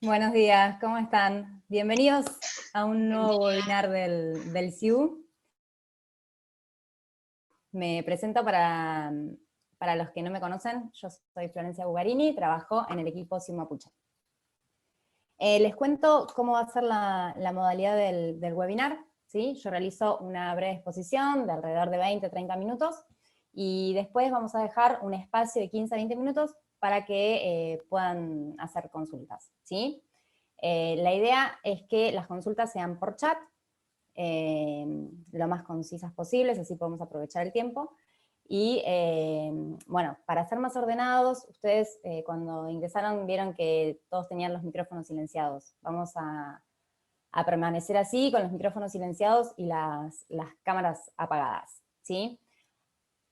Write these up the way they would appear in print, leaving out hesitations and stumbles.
Buenos días, ¿cómo están? Bienvenidos a un nuevo webinar del CIU. Me presento para los que no me conocen, yo soy Florencia Bugarini, trabajo en el equipo CIU Mapuche. Les cuento cómo va a ser la modalidad del webinar, ¿sí? Yo realizo una breve exposición de alrededor de 20-30 minutos, y después vamos a dejar un espacio de 15-20 minutos para que puedan hacer consultas, ¿sí? La idea es que las consultas sean por chat, lo más concisas posibles, así podemos aprovechar el tiempo. Y bueno, para ser más ordenados, ustedes cuando ingresaron vieron que todos tenían los micrófonos silenciados. Vamos a permanecer así, con los micrófonos silenciados y las cámaras apagadas, ¿sí?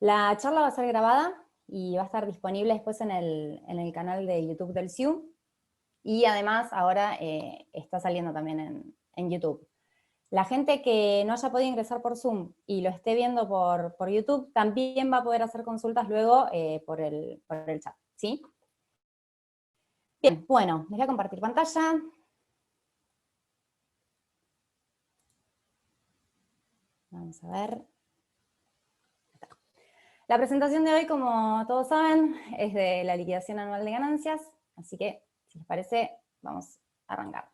La charla va a ser grabada y va a estar disponible después en el canal de YouTube del CIU. Y además ahora está saliendo también en YouTube. La gente que no haya podido ingresar por Zoom y lo esté viendo por YouTube, también va a poder hacer consultas luego por el chat, ¿sí? Bien, bueno, les voy a compartir pantalla. Vamos a ver. La presentación de hoy, como todos saben, es de la liquidación anual de ganancias, así que, si les parece, vamos a arrancar.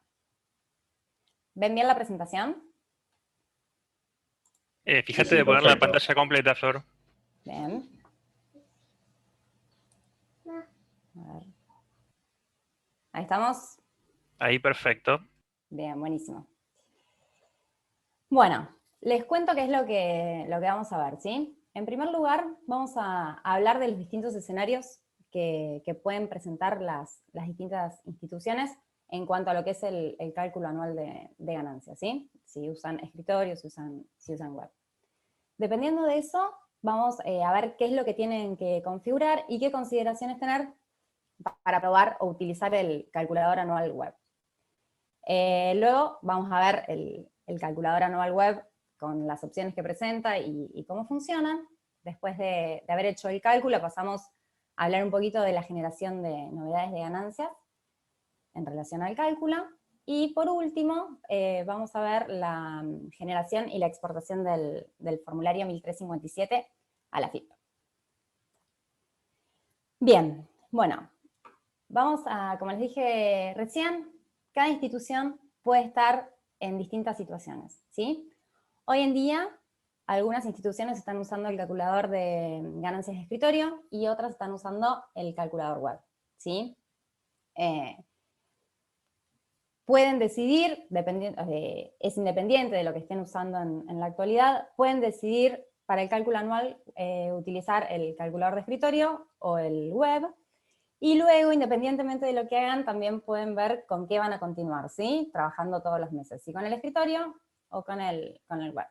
¿Ven bien la presentación? Fíjate de poner la pantalla completa, Flor. Bien. A ver. Ahí estamos. Ahí, perfecto. Bien, buenísimo. Bueno, les cuento qué es lo que vamos a ver, ¿sí? En primer lugar, vamos a hablar de los distintos escenarios que pueden presentar las distintas instituciones en cuanto a lo que es el cálculo anual de ganancias, ¿sí? Si usan escritorio, si usan web. Dependiendo de eso, vamos a ver qué es lo que tienen que configurar y qué consideraciones tener para probar o utilizar el calculador anual web. Luego vamos a ver el calculador anual web con las opciones que presenta y cómo funcionan. Después de haber hecho el cálculo, pasamos a hablar un poquito de la generación de novedades de ganancias en relación al cálculo. Y por último, vamos a ver la generación y la exportación del formulario 1357 a la FIP. Bien, bueno, vamos a, como les dije recién, cada institución puede estar en distintas situaciones, ¿sí? Hoy en día, algunas instituciones están usando el calculador de ganancias de escritorio y otras están usando el calculador web, ¿sí? Pueden decidir, es independiente de lo que estén usando en la actualidad, pueden decidir para el cálculo anual utilizar el calculador de escritorio o el web. Y luego, independientemente de lo que hagan, también pueden ver con qué van a continuar, ¿sí? Trabajando todos los meses, si con el escritorio o con el web.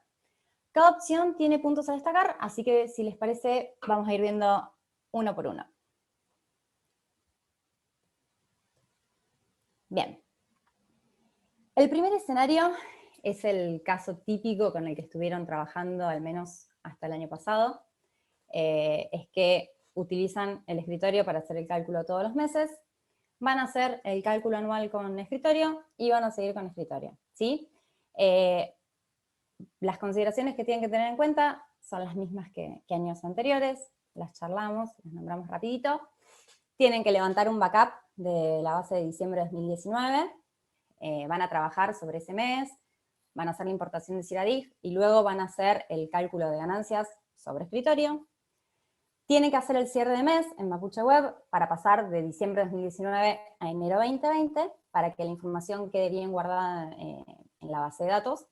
Cada opción tiene puntos a destacar, así que si les parece, vamos a ir viendo uno por uno. Bien. El primer escenario es el caso típico con el que estuvieron trabajando al menos hasta el año pasado. Es que utilizan el escritorio para hacer el cálculo todos los meses, van a hacer el cálculo anual con escritorio y van a seguir con escritorio, ¿sí? Las consideraciones que tienen que tener en cuenta son las mismas que años anteriores, las charlamos, las nombramos rapidito. Tienen que levantar un backup de la base de diciembre de 2019, van a trabajar sobre ese mes, van a hacer la importación de CIRADIF y luego van a hacer el cálculo de ganancias sobre escritorio. Tiene que hacer el cierre de mes en Mapuche Web para pasar de diciembre de 2019 a enero 2020, para que la información quede bien guardada en la base de datos.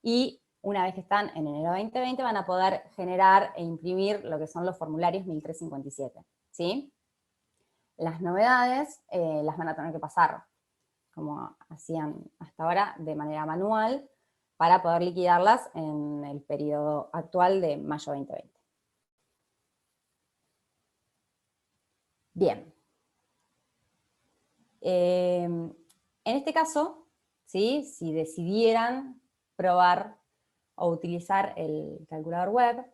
Y una vez que están en enero 2020 van a poder generar e imprimir lo que son los formularios 1357, ¿sí? Las novedades las van a tener que pasar, como hacían hasta ahora, de manera manual, para poder liquidarlas en el periodo actual de mayo 2020. Bien. En este caso, ¿sí? Si decidieran probar o utilizar el calculador web,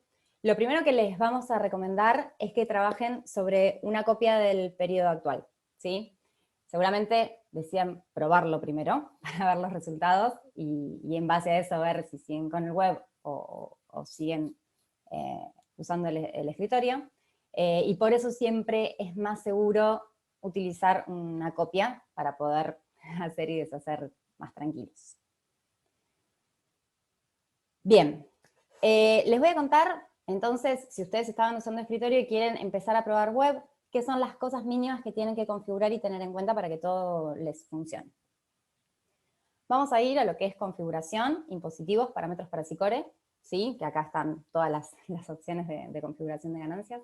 lo primero que les vamos a recomendar es que trabajen sobre una copia del periodo actual, ¿sí? Seguramente decían probarlo primero para ver los resultados y en base a eso ver si siguen con el web o siguen usando el escritorio. Y por eso siempre es más seguro utilizar una copia para poder hacer y deshacer más tranquilos. Bien, les voy a contar, entonces, si ustedes estaban usando escritorio y quieren empezar a probar web, qué son las cosas mínimas que tienen que configurar y tener en cuenta para que todo les funcione. Vamos a ir a lo que es configuración, impositivos, parámetros para Sicore, ¿sí? Que acá están todas las opciones de configuración de ganancias.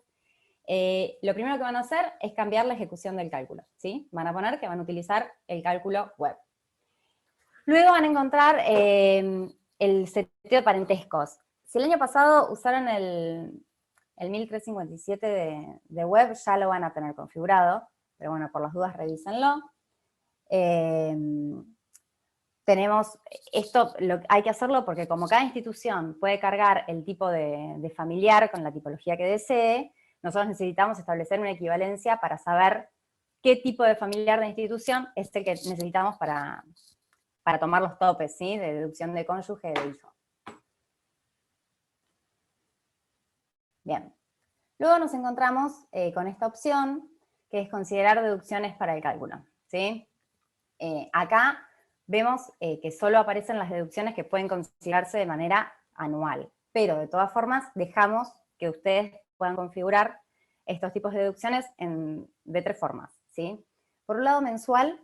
Lo primero que van a hacer es cambiar la ejecución del cálculo, ¿sí? Van a poner que van a utilizar el cálculo web. Luego van a encontrar el seteo de parentescos. Si el año pasado usaron el 1357 de web, ya lo van a tener configurado, pero bueno, por las dudas revísenlo. Tenemos, esto hay que hacerlo porque como cada institución puede cargar el tipo de familiar con la tipología que desee, nosotros necesitamos establecer una equivalencia para saber qué tipo de familiar de institución es el que necesitamos para tomar los topes, ¿sí? De deducción de cónyuge de hijo. Bien. Luego nos encontramos con esta opción, que es considerar deducciones para el cálculo, ¿sí? Acá vemos que solo aparecen las deducciones que pueden considerarse de manera anual, pero de todas formas dejamos que ustedes puedan configurar estos tipos de deducciones de tres formas, ¿sí? Por un lado mensual,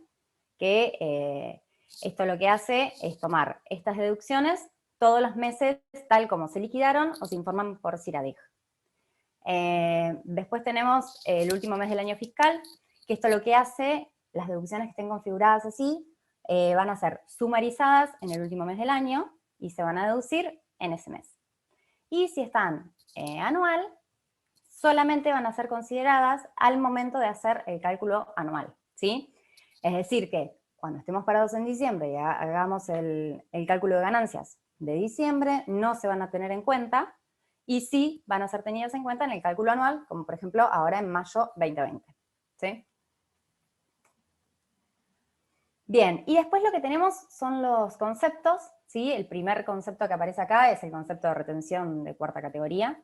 que esto lo que hace es tomar estas deducciones todos los meses tal como se liquidaron o se informan por CIRADIG. Después tenemos el último mes del año fiscal, que esto lo que hace, las deducciones que estén configuradas así, van a ser sumarizadas en el último mes del año y se van a deducir en ese mes. Y si están anual, solamente van a ser consideradas al momento de hacer el cálculo anual, ¿sí? Es decir que cuando estemos parados en diciembre y hagamos el cálculo de ganancias de diciembre, no se van a tener en cuenta, y sí van a ser tenidas en cuenta en el cálculo anual, como por ejemplo ahora en mayo 2020, ¿sí? Bien, y después lo que tenemos son los conceptos, ¿sí? El primer concepto que aparece acá es el concepto de retención de cuarta categoría.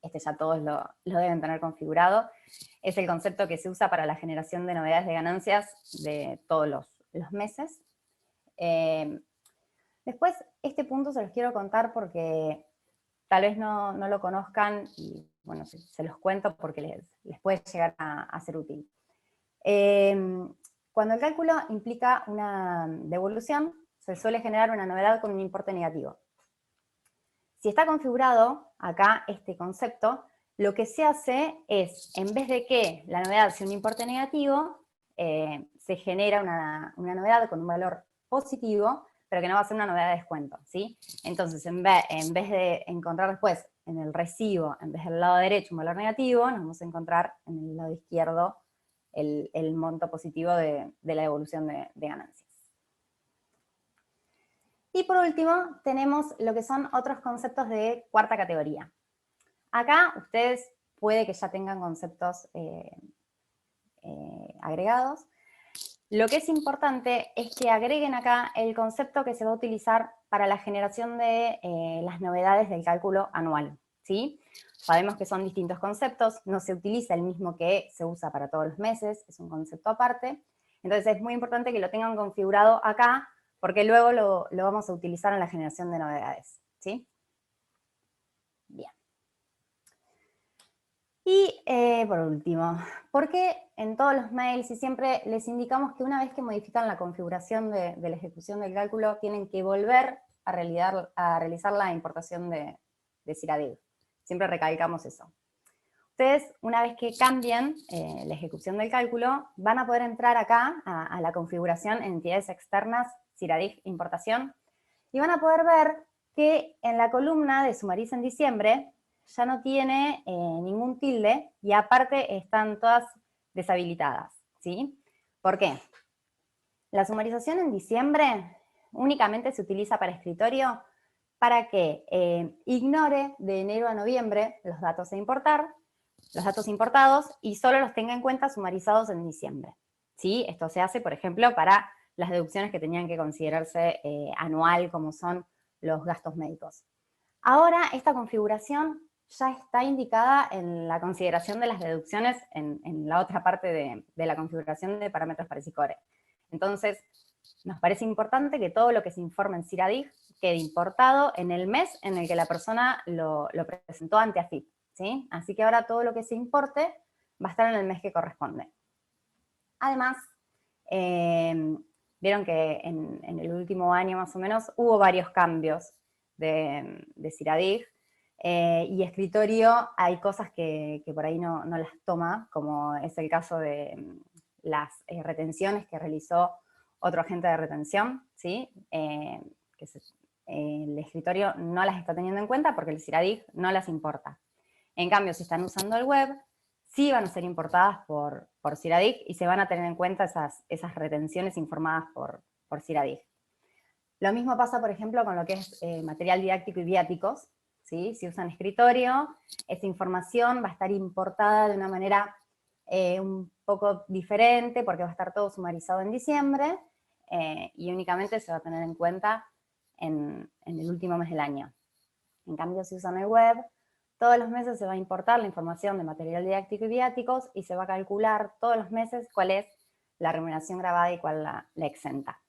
Este ya todos lo deben tener configurado. Es el concepto que se usa para la generación de novedades de ganancias de todos los meses. Después, este punto se los quiero contar porque tal vez no lo conozcan y, bueno, se los cuento porque les puede llegar a ser útil. Cuando el cálculo implica una devolución, se suele generar una novedad con un importe negativo. Si está configurado acá este concepto, lo que se hace es, en vez de que la novedad sea un importe negativo, se genera una novedad con un valor positivo, pero que no va a ser una novedad de descuento, ¿sí? Entonces, en vez de encontrar después en el recibo, en vez del lado derecho un valor negativo, nos vamos a encontrar en el lado izquierdo el monto positivo de la devolución de ganancias. Y por último, tenemos lo que son otros conceptos de cuarta categoría. Acá ustedes puede que ya tengan conceptos agregados. Lo que es importante es que agreguen acá el concepto que se va a utilizar para la generación de las novedades del cálculo anual, ¿sí? Sabemos que son distintos conceptos, no se utiliza el mismo que se usa para todos los meses, es un concepto aparte. Entonces es muy importante que lo tengan configurado acá, porque luego lo vamos a utilizar en la generación de novedades, ¿sí? Bien. Y por último, ¿por qué en todos los mails y siempre les indicamos que una vez que modifican la configuración de la ejecución del cálculo, tienen que volver a realizar la importación de CIRADIG? Siempre recalcamos eso. Ustedes, una vez que cambien la ejecución del cálculo, van a poder entrar acá a la configuración en entidades externas, CIRADIG importación, y van a poder ver que en la columna de sumariza en diciembre ya no tiene ningún tilde y aparte están todas deshabilitadas, ¿sí? ¿Por qué? La sumarización en diciembre únicamente se utiliza para escritorio para que ignore de enero a noviembre los datos a importar, los datos importados, y solo los tenga en cuenta sumarizados en diciembre, ¿sí? Esto se hace, por ejemplo, para las deducciones que tenían que considerarse anual, como son los gastos médicos. Ahora, esta configuración ya está indicada en la consideración de las deducciones en la otra parte de la configuración de parámetros para SICORE. Entonces, nos parece importante que todo lo que se informe en CIRADIG quede importado en el mes en el que la persona lo presentó ante AFIP, ¿sí? Así que ahora todo lo que se importe va a estar en el mes que corresponde. Además, vieron que en el último año más o menos hubo varios cambios de CIRADIG, y escritorio hay cosas que por ahí no las toma, como es el caso de las retenciones que realizó otro agente de retención, ¿sí? El escritorio no las está teniendo en cuenta porque el CIRADIG no las importa. En cambio, si están usando el web, sí van a ser importadas por CIRADIG y se van a tener en cuenta esas retenciones informadas por CIRADIG. Lo mismo pasa, por ejemplo, con lo que es material didáctico y viáticos, ¿sí? Si usan escritorio, esa información va a estar importada de una manera un poco diferente porque va a estar todo sumarizado en diciembre y únicamente se va a tener en cuenta en el último mes del año. En cambio, si usan el web, todos los meses se va a importar la información de material didáctico y viáticos y se va a calcular todos los meses cuál es la remuneración grabada y cuál la exenta,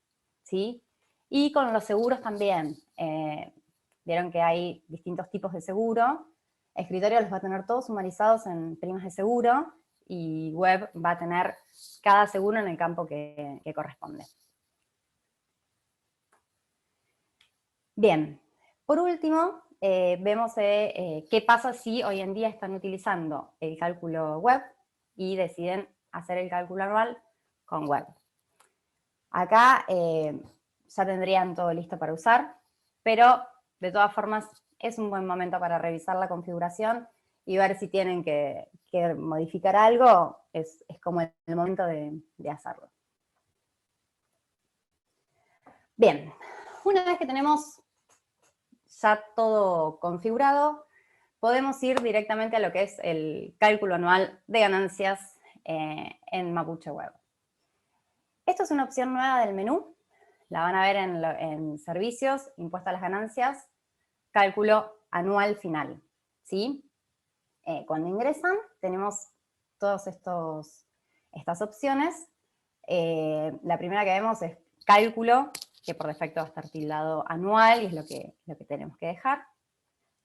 ¿sí? Y con los seguros también. Vieron que hay distintos tipos de seguro. Escritorio los va a tener todos sumarizados en primas de seguro y web va a tener cada seguro en el campo que corresponde. Bien, por último, vemos qué pasa si hoy en día están utilizando el cálculo web y deciden hacer el cálculo anual con web. Acá ya tendrían todo listo para usar, pero de todas formas es un buen momento para revisar la configuración y ver si tienen que modificar algo, es como el momento de hacerlo. Bien, una vez que tenemos ya todo configurado, podemos ir directamente a lo que es el cálculo anual de ganancias en Mapuche Web. Esto es una opción nueva del menú, la van a ver en servicios, impuesto a las ganancias, cálculo anual final, ¿sí? Cuando ingresan tenemos todas estas opciones. La primera que vemos es cálculo, que por defecto va a estar tildado anual y es lo que tenemos que dejar.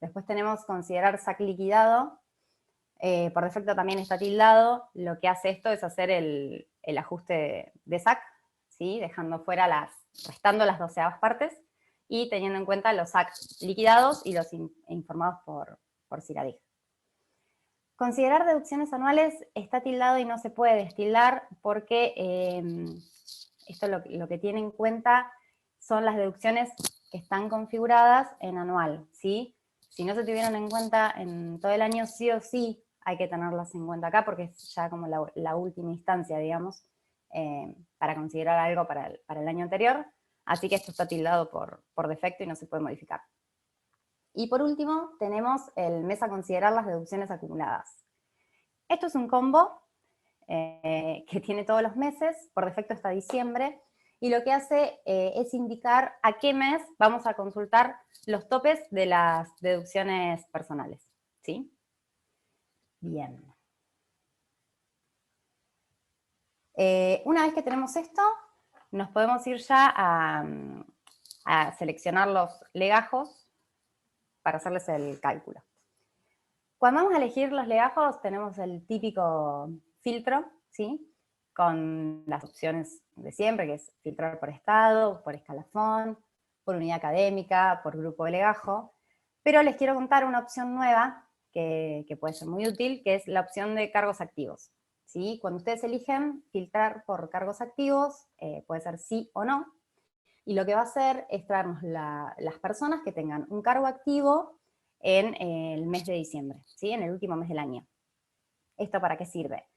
Después tenemos considerar SAC liquidado, por defecto también está tildado. Lo que hace esto es hacer el ajuste de SAC, ¿sí? Restando las 12avas partes y teniendo en cuenta los SAC liquidados y los informados por CIRADIG. Considerar deducciones anuales está tildado y no se puede destildar porque esto lo que tiene en cuenta son las deducciones que están configuradas en anual, ¿sí? Si no se tuvieron en cuenta en todo el año, sí o sí hay que tenerlas en cuenta acá porque es ya como la última instancia, digamos, para considerar algo para el año anterior. Así que esto está tildado por defecto y no se puede modificar. Y por último, tenemos el mes a considerar las deducciones acumuladas. Esto es un combo que tiene todos los meses, por defecto está diciembre, y lo que hace es indicar a qué mes vamos a consultar los topes de las deducciones personales, ¿sí? Bien. Una vez que tenemos esto, nos podemos ir ya a seleccionar los legajos para hacerles el cálculo. Cuando vamos a elegir los legajos, tenemos el típico filtro, ¿sí? Con las opciones de siempre, que es filtrar por estado, por escalafón, por unidad académica, por grupo de legajo. Pero les quiero contar una opción nueva que puede ser muy útil, que es la opción de cargos activos, ¿sí? Cuando ustedes eligen filtrar por cargos activos, puede ser sí o no, y lo que va a hacer es traernos las personas que tengan un cargo activo en el mes de diciembre, ¿sí? En el último mes del año. ¿Esto para qué sirve?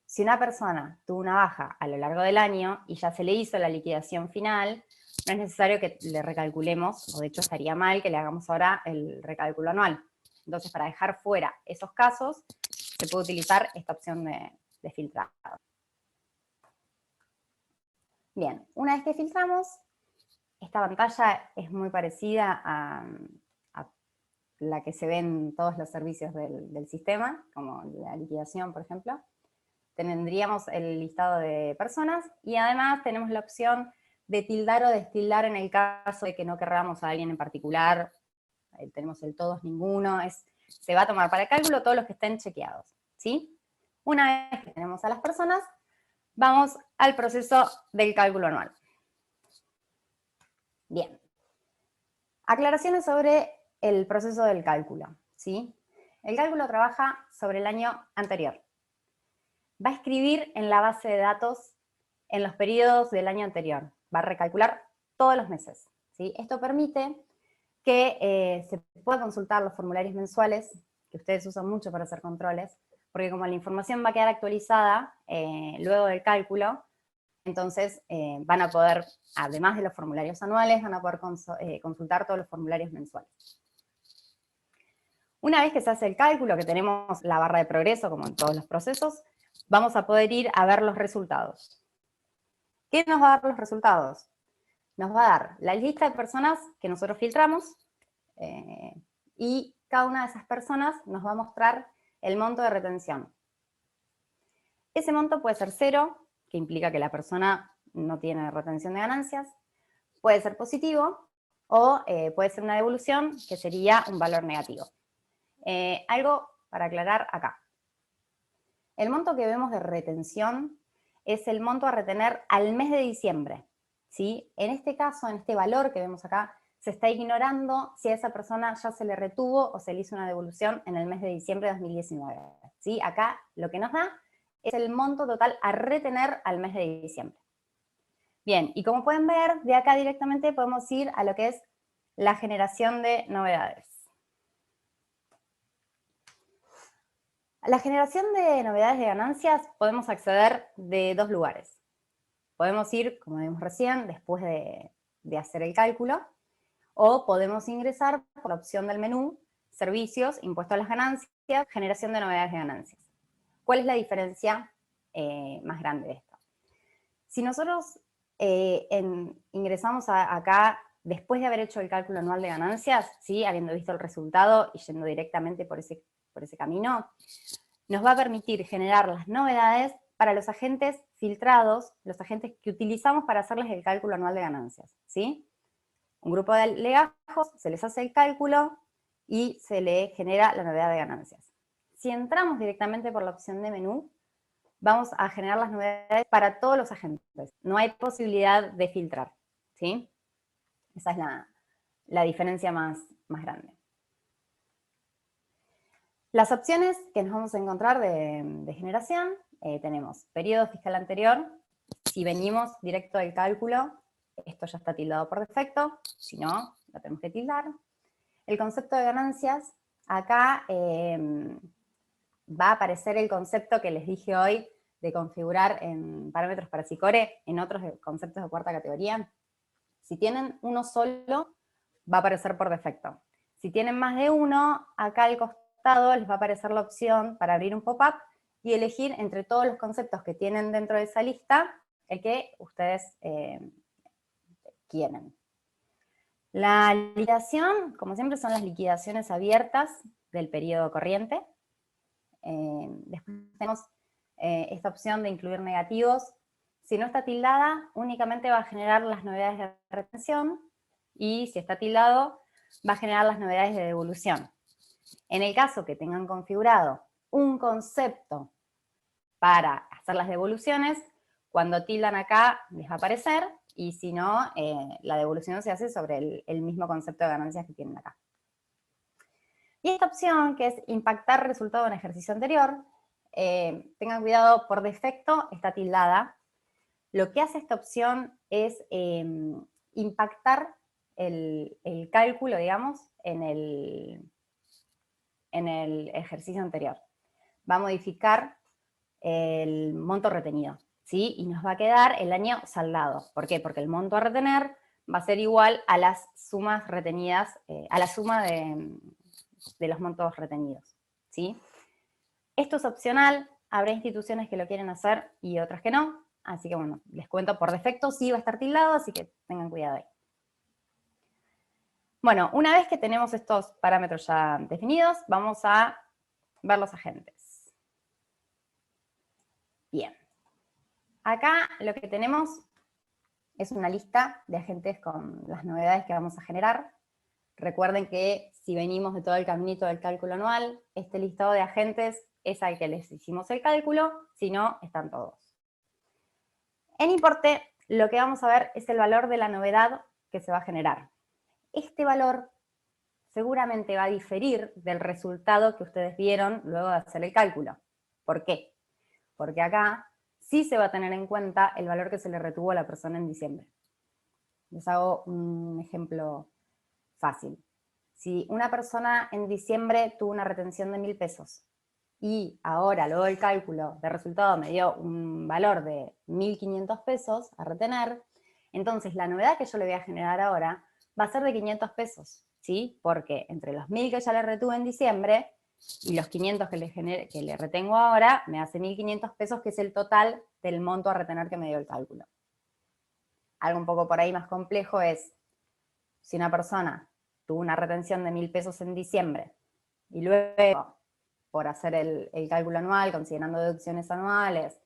Si una persona tuvo una baja a lo largo del año y ya se le hizo la liquidación final, no es necesario que le recalculemos, o de hecho estaría mal que le hagamos ahora el recálculo anual. Entonces, para dejar fuera esos casos, se puede utilizar esta opción de filtrado. Bien, una vez que filtramos, esta pantalla es muy parecida a la que se ve en todos los servicios del sistema, como la liquidación, por ejemplo. Tendríamos el listado de personas y además tenemos la opción de tildar o destildar en el caso de que no querramos a alguien en particular. Tenemos el todos, ninguno. Se va a tomar para el cálculo todos los que estén chequeados, ¿sí? Una vez que tenemos a las personas, vamos al proceso del cálculo anual. Bien. Aclaraciones sobre el proceso del cálculo, ¿sí? El cálculo trabaja sobre el año anterior. Va a escribir en la base de datos en los periodos del año anterior. Va a recalcular todos los meses, ¿sí? Esto permite que se pueda consultar los formularios mensuales, que ustedes usan mucho para hacer controles, porque como la información va a quedar actualizada luego del cálculo, entonces van a poder, además de los formularios anuales, van a poder consultar todos los formularios mensuales. Una vez que se hace el cálculo, que tenemos la barra de progreso, como en todos los procesos, vamos a poder ir a ver los resultados. ¿Qué nos va a dar los resultados? Nos va a dar la lista de personas que nosotros filtramos y cada una de esas personas nos va a mostrar el monto de retención. Ese monto puede ser 0, que implica que la persona no tiene retención de ganancias, puede ser positivo o puede ser una devolución, que sería un valor negativo. Algo para aclarar acá. El monto que vemos de retención es el monto a retener al mes de diciembre, ¿sí? En este caso, en este valor que vemos acá, se está ignorando si a esa persona ya se le retuvo o se le hizo una devolución en el mes de diciembre de 2019, ¿sí? Acá lo que nos da es el monto total a retener al mes de diciembre. Bien, y como pueden ver, de acá directamente podemos ir a lo que es la generación de novedades. A la generación de novedades de ganancias podemos acceder de dos lugares. Podemos ir, como vimos recién, después de hacer el cálculo, o podemos ingresar por la opción del menú, servicios, impuesto a las ganancias, generación de novedades de ganancias. ¿Cuál es la diferencia más grande de esto? Si nosotros ingresamos acá después de haber hecho el cálculo anual de ganancias, ¿sí? Habiendo visto el resultado y yendo directamente por ese camino, nos va a permitir generar las novedades para los agentes filtrados, los agentes que utilizamos para hacerles el cálculo anual de ganancias, ¿sí? Un grupo de legajos, se les hace el cálculo y se le genera la novedad de ganancias. Si entramos directamente por la opción de menú, vamos a generar las novedades para todos los agentes. No hay posibilidad de filtrar, ¿sí? Esa es la diferencia más grande. Las opciones que nos vamos a encontrar de generación, tenemos periodo fiscal anterior. Si venimos directo del cálculo, esto ya está tildado por defecto, si no, lo tenemos que tildar. El concepto de ganancias, acá va a aparecer el concepto que les dije hoy de configurar en parámetros para SICORE en otros conceptos de cuarta categoría. Si tienen uno solo, va a aparecer por defecto. Si tienen más de uno, acá al costado les va a aparecer la opción para abrir un pop-up y elegir entre todos los conceptos que tienen dentro de esa lista el que ustedes quieren. La liquidación, como siempre, son las liquidaciones abiertas del periodo corriente. Después tenemos esta opción de incluir negativos. Si no está tildada, únicamente va a generar las novedades de retención, y si está tildado, va a generar las novedades de devolución. En el caso que tengan configurado un concepto para hacer las devoluciones, cuando tildan acá les va a aparecer, y si no, la devolución se hace sobre el mismo concepto de ganancias que tienen acá. Y esta opción, que es impactar resultado en ejercicio anterior, tengan cuidado, por defecto está tildada. Lo que hace esta opción es impactar el cálculo, digamos, en el ejercicio anterior. Va a modificar el monto retenido, ¿sí? Y nos va a quedar el año saldado. ¿Por qué? Porque el monto a retener va a ser igual a las sumas retenidas, a la suma de los montos retenidos, ¿sí? Esto es opcional, habrá instituciones que lo quieren hacer y otras que no. así que bueno, les cuento, por defecto sí va a estar tildado, así que tengan cuidado ahí. Bueno, una vez que tenemos estos parámetros ya definidos, vamos a ver los agentes. Bien. Acá lo que tenemos es una lista de agentes con las novedades que vamos a generar. Recuerden que si venimos de todo el caminito del cálculo anual, este listado de agentes es al que les hicimos el cálculo, si no, están todos. En importe, lo que vamos a ver es el valor de la novedad que se va a generar. Este valor seguramente va a diferir del resultado que ustedes vieron luego de hacer el cálculo. ¿Por qué? Porque acá sí se va a tener en cuenta el valor que se le retuvo a la persona en diciembre. Les hago un ejemplo fácil. Si una persona en diciembre tuvo una retención de 1.000 pesos y ahora, luego del cálculo de resultado, me dio un valor de 1.500 pesos a retener, entonces la novedad que yo le voy a generar ahora va a ser de 500 pesos, ¿sí? Porque entre los 1.000 que ya le retuve en diciembre y los 500 que le retengo ahora, me hace 1.500 pesos, que es el total del monto a retener que me dio el cálculo. Algo un poco por ahí más complejo es, si una persona tuvo una retención de 1.000 pesos en diciembre y luego, por hacer el cálculo anual, considerando deducciones anuales,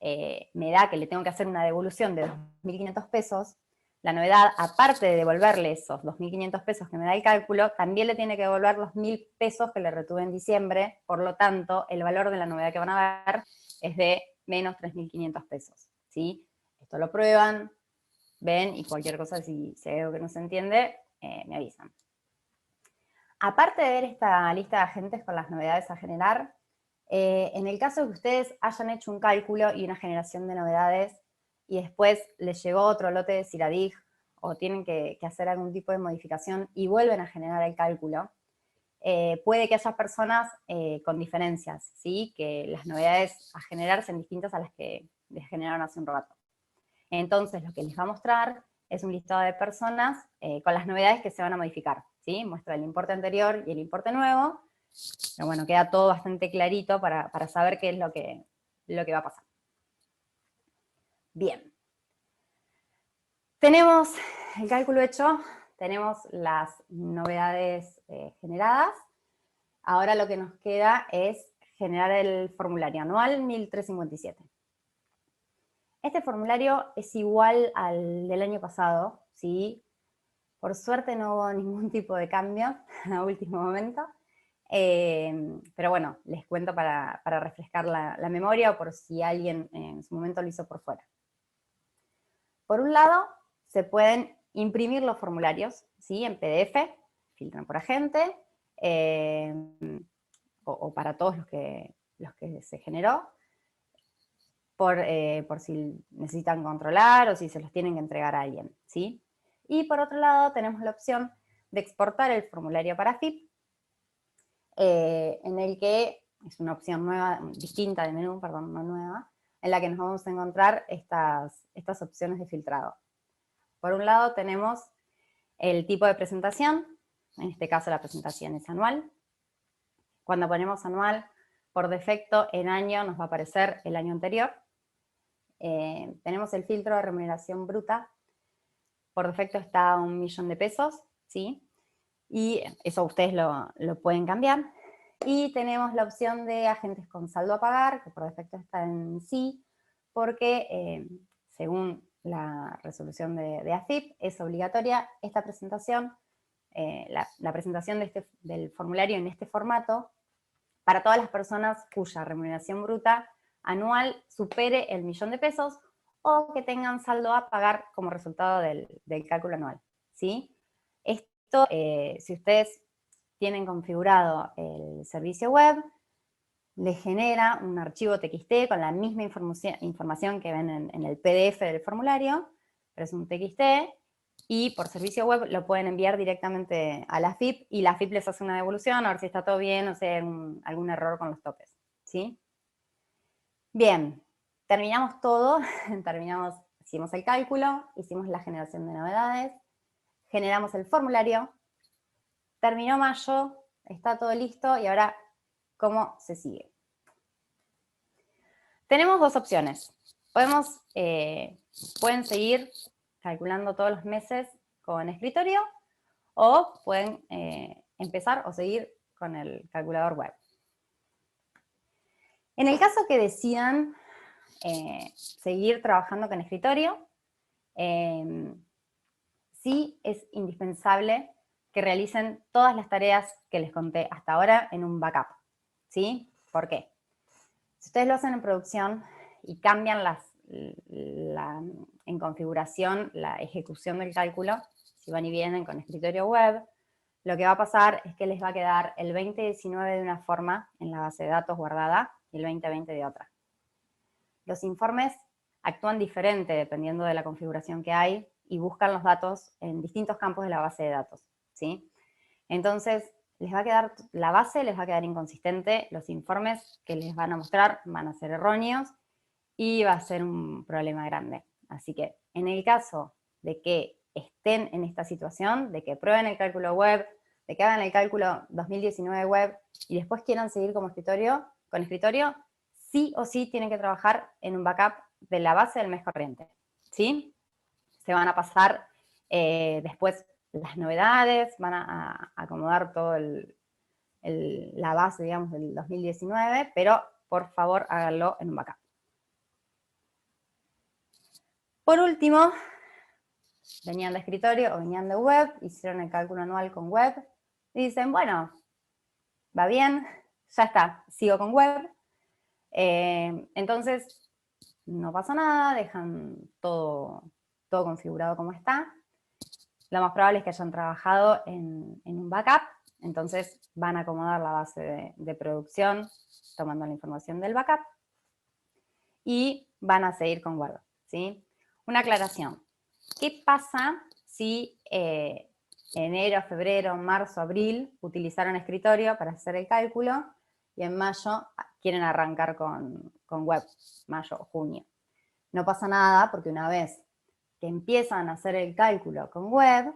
me da que le tengo que hacer una devolución de 2.500 pesos, la novedad, aparte de devolverle esos 2.500 pesos que me da el cálculo, también le tiene que devolver los 1.000 pesos que le retuve en diciembre, por lo tanto, el valor de la novedad que van a ver es de menos 3.500 pesos, ¿sí? Esto lo prueban, ven, y cualquier cosa, si hay algo que no se entiende, me avisan. Aparte de ver esta lista de agentes con las novedades a generar, en el caso de que ustedes hayan hecho un cálculo y una generación de novedades y después les llegó otro lote de CIRADIG o tienen que hacer algún tipo de modificación y vuelven a generar el cálculo, puede que haya personas con diferencias, ¿sí? Que las novedades a generar sean distintas a las que les generaron hace un rato. Entonces, lo que les va a mostrar es un listado de personas con las novedades que se van a modificar, ¿sí? Muestra el importe anterior y el importe nuevo, pero bueno, queda todo bastante clarito para saber qué es lo que va a pasar. Bien. Tenemos el cálculo hecho, tenemos las novedades generadas. Ahora lo que nos queda es generar el formulario anual 1357. Este formulario es igual al del año pasado, ¿sí? Por suerte no hubo ningún tipo de cambio a último momento. Pero bueno, les cuento para refrescar la memoria o por si alguien en su momento lo hizo por fuera. Por un lado, se pueden imprimir los formularios, ¿sí? En PDF, filtran por agente, o para todos los que se generó, por si necesitan controlar o si se los tienen que entregar a alguien, ¿sí? Y por otro lado, tenemos la opción de exportar el formulario para FIP, en el que es una opción nueva, distinta de menú, perdón, no nueva, en la que nos vamos a encontrar estas opciones de filtrado. Por un lado tenemos el tipo de presentación, en este caso la presentación es anual. Cuando ponemos anual, por defecto en año nos va a aparecer el año anterior. Tenemos el filtro de remuneración bruta, por defecto está a 1.000.000 de pesos, ¿sí? Y eso ustedes lo pueden cambiar. Y tenemos la opción de agentes con saldo a pagar, que por defecto está en sí, porque según la resolución de AFIP es obligatoria esta presentación, la presentación del formulario en este formato, para todas las personas cuya remuneración bruta anual supere el 1.000.000 de pesos o que tengan saldo a pagar como resultado del cálculo anual, ¿sí? Esto, si ustedes tienen configurado el servicio web, les genera un archivo TXT con la misma información que ven en el PDF del formulario, pero es un TXT, y por servicio web lo pueden enviar directamente a la AFIP, y la AFIP les hace una devolución, a ver si está todo bien, o si hay algún error con los topes, ¿sí? Bien, terminamos todo, hicimos el cálculo, hicimos la generación de novedades, generamos el formulario, terminó mayo, está todo listo, y ahora, ¿cómo se sigue? Tenemos dos opciones. pueden seguir calculando todos los meses con escritorio o pueden empezar o seguir con el calculador web. En el caso que decidan seguir trabajando con escritorio, sí es indispensable que realicen todas las tareas que les conté hasta ahora en un backup, ¿sí? ¿Por qué? Si ustedes lo hacen en producción y cambian en configuración la ejecución del cálculo, si van y vienen con escritorio web, lo que va a pasar es que les va a quedar el 2019 de una forma en la base de datos guardada y el 2020 de otra. Los informes actúan diferente dependiendo de la configuración que hay y buscan los datos en distintos campos de la base de datos, ¿sí? Entonces, la base les va a quedar inconsistente, los informes que les van a mostrar van a ser erróneos y va a ser un problema grande. Así que, en el caso de que estén en esta situación, de que prueben el cálculo web, de que hagan el cálculo 2019 web y después quieran seguir con escritorio, sí o sí tienen que trabajar en un backup de la base del mes corriente, ¿sí? Se van a pasar después las novedades, van a acomodar todo la base, digamos, del 2019, pero por favor háganlo en un backup. Por último, venían de escritorio o venían de web, hicieron el cálculo anual con web, y dicen, bueno, va bien, ya está, sigo con web. Entonces, no pasa nada, dejan todo configurado como está. Lo más probable es que hayan trabajado en un backup, entonces van a acomodar la base de producción tomando la información del backup y van a seguir con Word, ¿sí? Una aclaración. ¿Qué pasa si enero, febrero, marzo, abril utilizaron escritorio para hacer el cálculo y en mayo quieren arrancar con web, mayo o junio? No pasa nada porque una vez que empiezan a hacer el cálculo con web,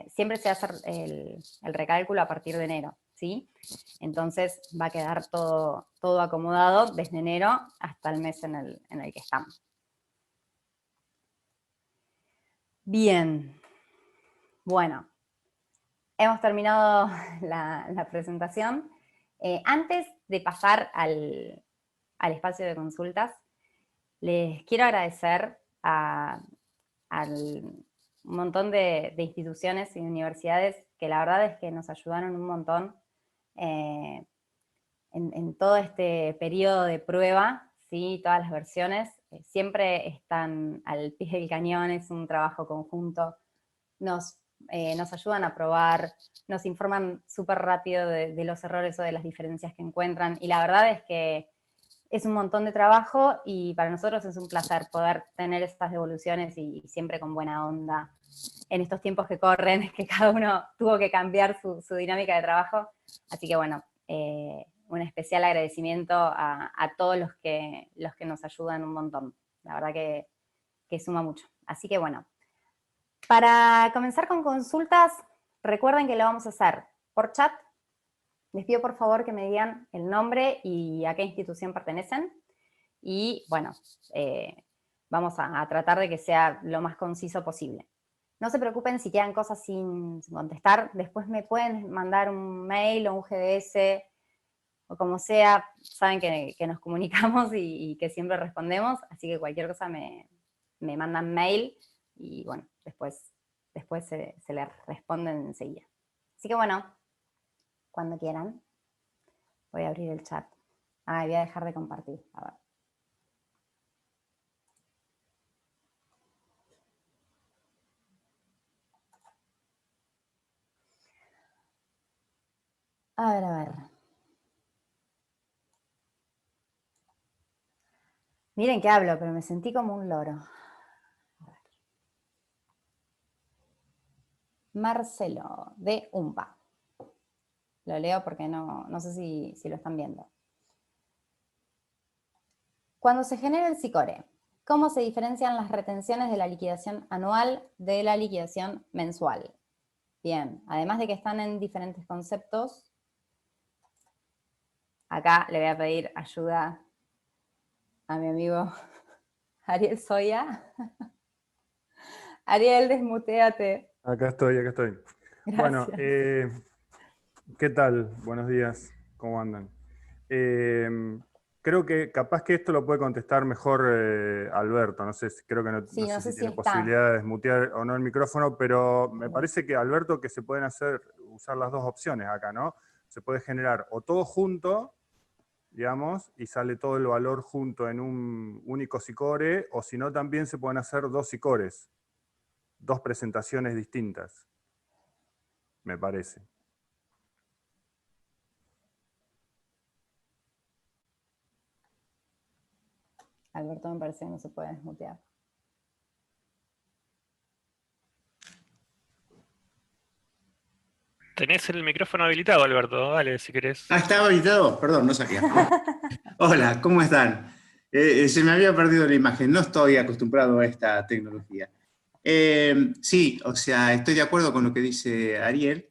siempre se hace el recálculo a partir de enero, ¿sí? Entonces va a quedar todo acomodado desde enero hasta el mes en el que estamos. Bien, bueno, hemos terminado la presentación. Antes de pasar al espacio de consultas, les quiero agradecer al montón de instituciones y universidades que la verdad es que nos ayudaron un montón en todo este periodo de prueba, ¿sí? Todas las versiones siempre están al pie del cañón, es un trabajo conjunto, nos ayudan a probar, nos informan súper rápido de los errores o de las diferencias que encuentran, y la verdad es que es un montón de trabajo y para nosotros es un placer poder tener estas devoluciones y siempre con buena onda en estos tiempos que corren, que cada uno tuvo que cambiar su dinámica de trabajo. Así que bueno, un especial agradecimiento a todos los que nos ayudan un montón. La verdad que suma mucho. Así que bueno, para comenzar con consultas, recuerden que lo vamos a hacer por chat. Les pido por favor que me digan el nombre y a qué institución pertenecen. Y bueno, vamos a tratar de que sea lo más conciso posible. No se preocupen si quedan cosas sin contestar. Después me pueden mandar un mail o un GDS o como sea. Saben que nos comunicamos y que siempre respondemos. Así que cualquier cosa me mandan mail y bueno, después se les responden enseguida. Así que bueno, cuando quieran. Voy a abrir el chat. Voy a dejar de compartir. A ver. A ver, a ver. Miren que hablo, pero me sentí como un loro. A ver. Marcelo, de UMPA. Lo leo porque no sé si lo están viendo. Cuando se genera el SICORE, ¿cómo se diferencian las retenciones de la liquidación anual de la liquidación mensual? Bien, además de que están en diferentes conceptos, acá le voy a pedir ayuda a mi amigo Ariel Soya. Ariel, desmuteate. Acá estoy, acá estoy. Gracias. Bueno, ¿qué tal? Buenos días, ¿cómo andan? Creo que capaz que esto lo puede contestar mejor Alberto, no sé, creo que no Sí, sé no si sé si tiene está. posibilidad de desmutear o no el micrófono, pero me parece que Alberto que se pueden usar las dos opciones acá, ¿no? Se puede generar o todo junto, digamos, y sale todo el valor junto en un único Sicore, o si no también se pueden hacer dos Sicores, dos presentaciones distintas, me parece. Alberto me parece que no se puede desmutear. Tenés el micrófono habilitado, Alberto. Dale, si querés. Ah, estaba habilitado, perdón, no sabía. Hola, ¿cómo están? Se me había perdido la imagen, no estoy acostumbrado a esta tecnología. Sí, o sea, estoy de acuerdo con lo que dice Ariel.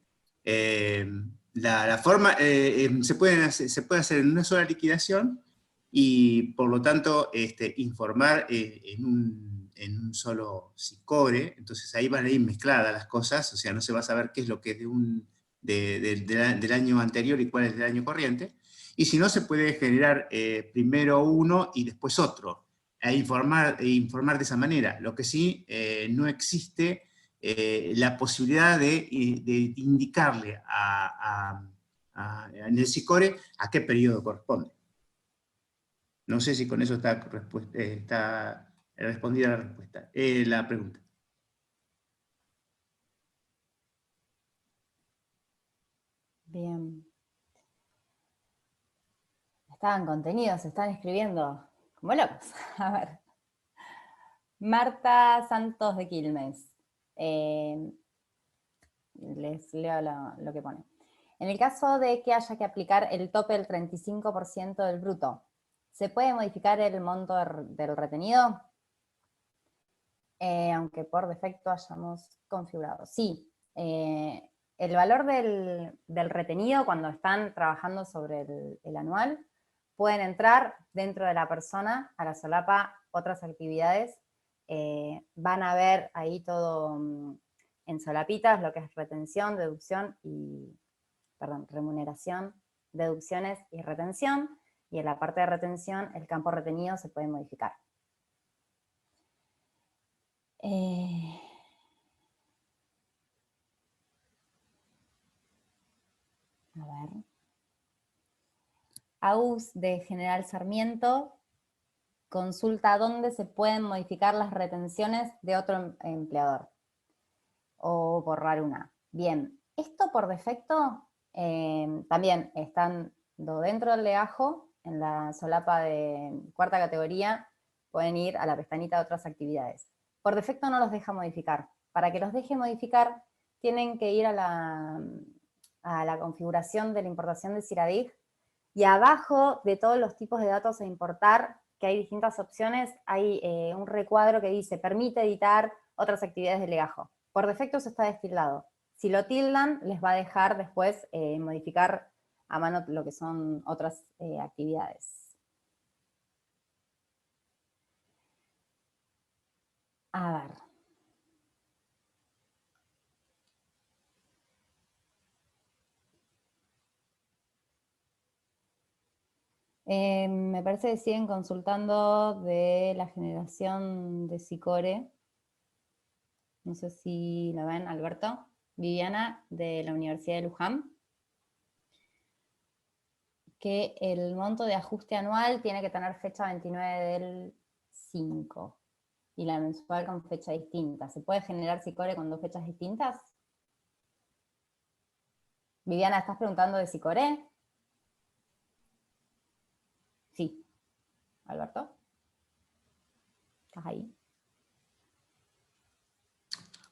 La forma se puede hacer en una sola liquidación y por lo tanto informar en un solo Sicore, entonces ahí van a ir mezcladas las cosas, o sea, no se va a saber qué es lo que es del año anterior y cuál es del año corriente. Y si no, se puede generar primero uno y después otro, e informar de esa manera. Lo que sí, no existe la posibilidad de indicarle en el SICORE a qué periodo corresponde. No sé si con eso está respondida la respuesta, la pregunta. Bien. Estaban contenidos, se están escribiendo como locos. A ver. Marta Santos de Quilmes. Les leo lo que pone. En el caso de que haya que aplicar el tope del 35% del bruto, ¿se puede modificar el monto del retenido? Aunque por defecto hayamos configurado. Sí, el valor del retenido cuando están trabajando sobre el anual, pueden entrar dentro de la persona a la solapa otras actividades. Van a ver ahí todo en solapitas lo que es retención, deducción y, perdón, remuneración, deducciones y retención. Y en la parte de retención, el campo retenido se puede modificar. A ver. AUS de General Sarmiento consulta dónde se pueden modificar las retenciones de otro empleador o borrar una. Bien, esto por defecto también estando dentro del legajo, en la solapa de cuarta categoría, pueden ir a la pestañita de otras actividades. Por defecto no los deja modificar. Para que los deje modificar, tienen que ir a la configuración de la importación de CIRADIG, y abajo de todos los tipos de datos a importar, que hay distintas opciones, hay un recuadro que dice permite editar otras actividades del legajo. Por defecto eso está destildado. Si lo tildan, les va a dejar después modificar a mano lo que son otras actividades. A ver. Me parece que siguen consultando de la generación de Sicore. No sé si lo ven, Alberto. Viviana, de la Universidad de Luján. Que el monto de ajuste anual tiene que tener fecha 29 del 5. Y la mensual con fecha distinta. ¿Se puede generar Sicore con dos fechas distintas? Viviana, ¿estás preguntando de Sicore? Sí. Alberto, ¿estás ahí?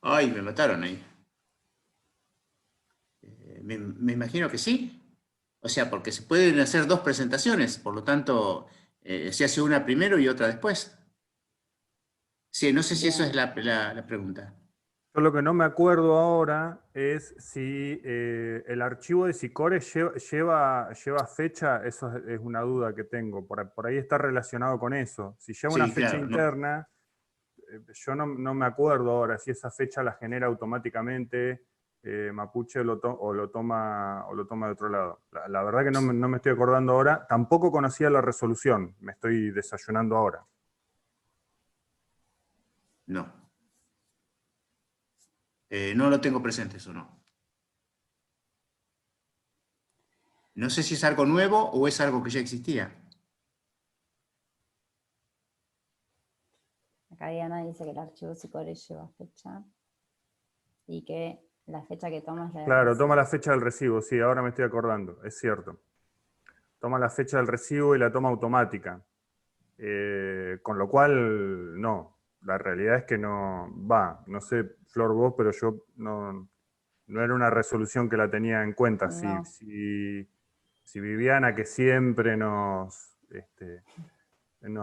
Ay, me mataron ahí. Me imagino que sí. O sea, porque se pueden hacer dos presentaciones, por lo tanto, se hace una primero y otra después. Sí, no sé si eso es la pregunta. Yo lo que no me acuerdo ahora es si el archivo de Sicore lleva fecha, eso es una duda que tengo, por ahí está relacionado con eso. Si lleva una Sí, fecha claro, no. interna, yo no me acuerdo ahora si esa fecha la genera automáticamente Mapuche o lo toma de otro lado. La verdad que no me estoy acordando ahora, tampoco conocía la resolución, me estoy desayunando ahora. No. No lo tengo presente, eso no. No sé si es algo nuevo o es algo que ya existía. Acá Diana dice que el archivo Sicore lleva fecha y que la fecha que toma es la del Claro, toma la recibo. fecha del recibo, sí, ahora me estoy acordando, es cierto. Toma la fecha del recibo y la toma automática. Con lo cual, no. La realidad es que no va. No sé, Flor, vos, pero yo no era una resolución que la tenía en cuenta. No, Si Viviana, que siempre nos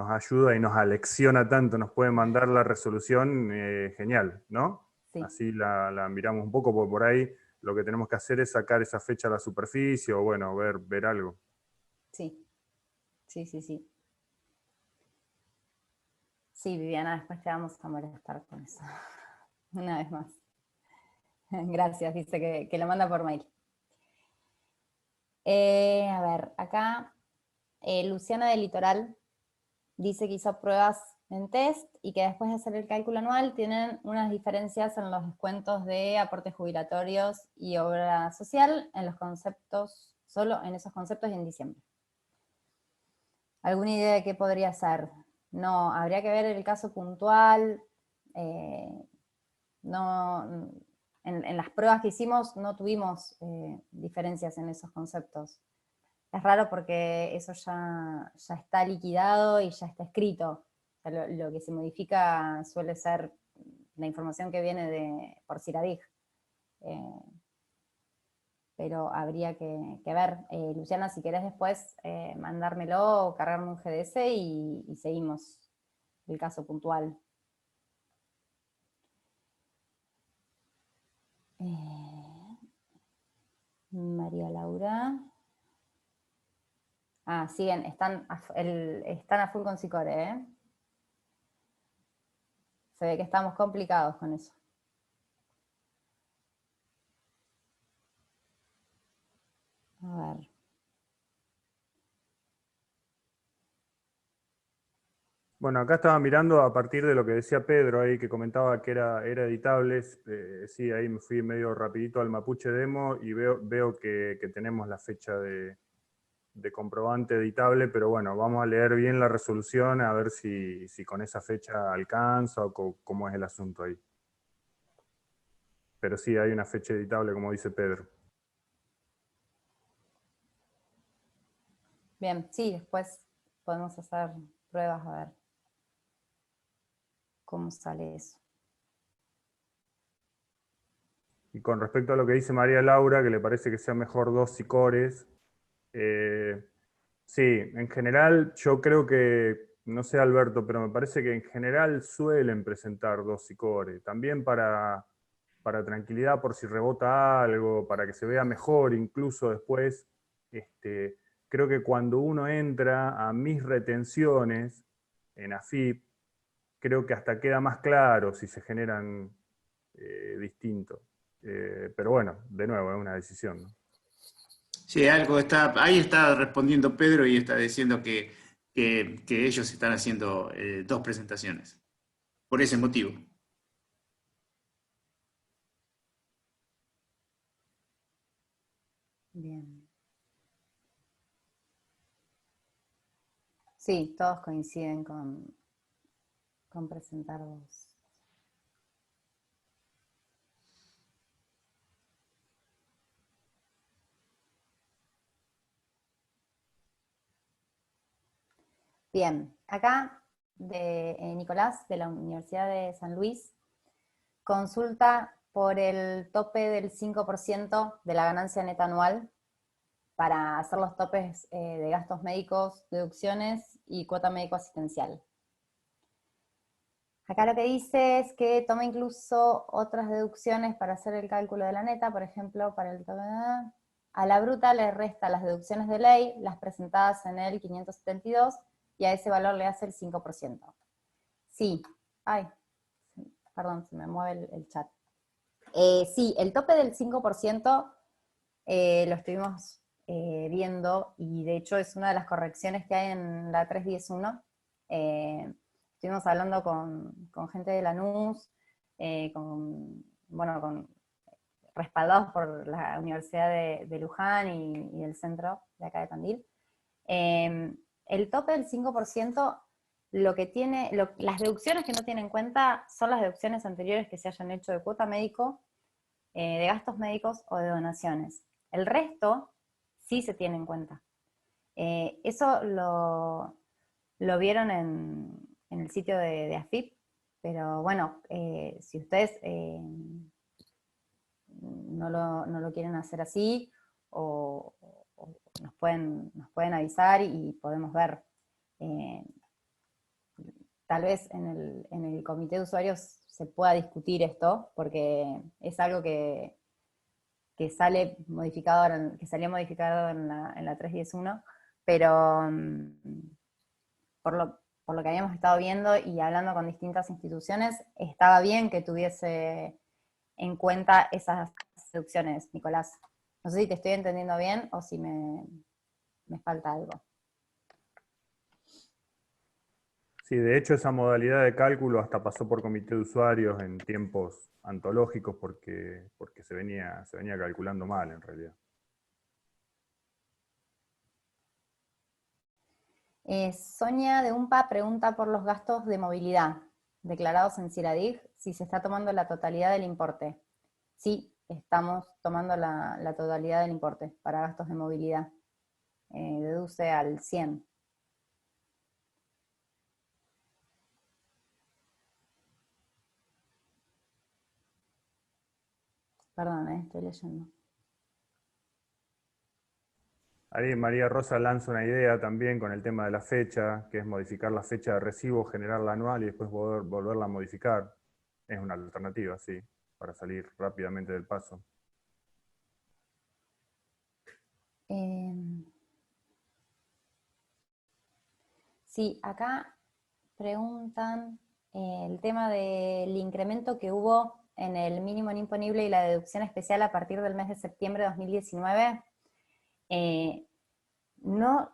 ayuda y nos alecciona tanto, nos puede mandar la resolución, genial, ¿no? sí, Así la miramos un poco, porque por ahí lo que tenemos que hacer es sacar esa fecha a la superficie o, bueno, ver algo. sí, sí. Sí, Viviana, después te vamos a molestar con eso. Una vez más. Gracias, dice que lo manda por mail. A ver, acá Luciana de Litoral dice que hizo pruebas en test y que después de hacer el cálculo anual tienen unas diferencias en los descuentos de aportes jubilatorios y obra social en los conceptos, solo en esos conceptos y en diciembre. ¿Alguna idea de qué podría ser? No, habría que ver el caso puntual. No, en las pruebas que hicimos no tuvimos diferencias en esos conceptos. Es raro porque eso ya está liquidado y ya está escrito. O sea, lo que se modifica suele ser la información que viene por CIRADIG. Pero habría que ver. Luciana, si querés después mandármelo o cargarme un GDS y seguimos el caso puntual. María Laura. Ah, siguen, están a full con Sicore, ¿eh? Se ve que estamos complicados con eso. A ver. Bueno, acá estaba mirando a partir de lo que decía Pedro ahí, que comentaba que era editable. Sí, ahí me fui medio rapidito al Mapuche Demo y veo que tenemos la fecha de comprobante editable, pero bueno, vamos a leer bien la resolución a ver si con esa fecha alcanza o cómo es el asunto ahí. Pero sí, hay una fecha editable, como dice Pedro. Bien, sí, después podemos hacer pruebas a ver cómo sale eso. Y con respecto a lo que dice María Laura, que le parece que sea mejor 2 Sicores, sí, en general yo creo que, no sé Alberto, pero me parece que en general suelen presentar 2 Sicores, también para tranquilidad por si rebota algo, para que se vea mejor incluso después. Creo que cuando uno entra a mis retenciones en AFIP, creo que hasta queda más claro si se generan distintos. Pero bueno, de nuevo, es una decisión, ¿no? Sí, ahí está respondiendo Pedro y está diciendo que ellos están haciendo 2 presentaciones. Por ese motivo. Bien. Sí, todos coinciden con presentar dos. Bien, acá de Nicolás, de la Universidad de San Luis, consulta por el tope del 5% de la ganancia neta anual para hacer los topes de gastos médicos, deducciones y cuota médico asistencial. Acá lo que dice es que toma incluso otras deducciones para hacer el cálculo de la neta, por ejemplo, para el a la bruta le resta las deducciones de ley, las presentadas en el 572, y a ese valor le hace el 5%. Sí, ay, perdón, se me mueve el chat. Sí, el tope del 5% lo estuvimos viendo, y de hecho es una de las correcciones que hay en la 3.10.1. Estuvimos hablando con gente de Lanús, respaldados por la Universidad de Luján y el centro de acá de Tandil. El tope del 5%, lo que tiene, las deducciones que no tiene en cuenta son las deducciones anteriores que se hayan hecho de cuota médico, de gastos médicos o de donaciones. El resto sí se tiene en cuenta. Eso lo vieron en el sitio de AFIP, pero bueno, si ustedes no lo quieren hacer así, o nos pueden avisar y podemos ver. Tal vez en el comité de usuarios se pueda discutir esto, porque es algo que sale modificado, que salió modificado en la 3.10.1, pero por lo que habíamos estado viendo y hablando con distintas instituciones, estaba bien que tuviese en cuenta esas deducciones, Nicolás. No sé si te estoy entendiendo bien o si me falta algo. Sí, de hecho esa modalidad de cálculo hasta pasó por comité de usuarios en tiempos antológicos porque se venía calculando mal en realidad. Sonia de UMPA pregunta por los gastos de movilidad declarados en CIRADIG, si se está tomando la totalidad del importe. Sí, estamos tomando la totalidad del importe para gastos de movilidad. Deduce al 100. Perdón, estoy leyendo. Ahí María Rosa lanza una idea también con el tema de la fecha, que es modificar la fecha de recibo, generarla anual y después volverla a modificar. Es una alternativa, sí, para salir rápidamente del paso. Sí, acá preguntan el tema del incremento que hubo en el mínimo no imponible y la deducción especial a partir del mes de septiembre de 2019. No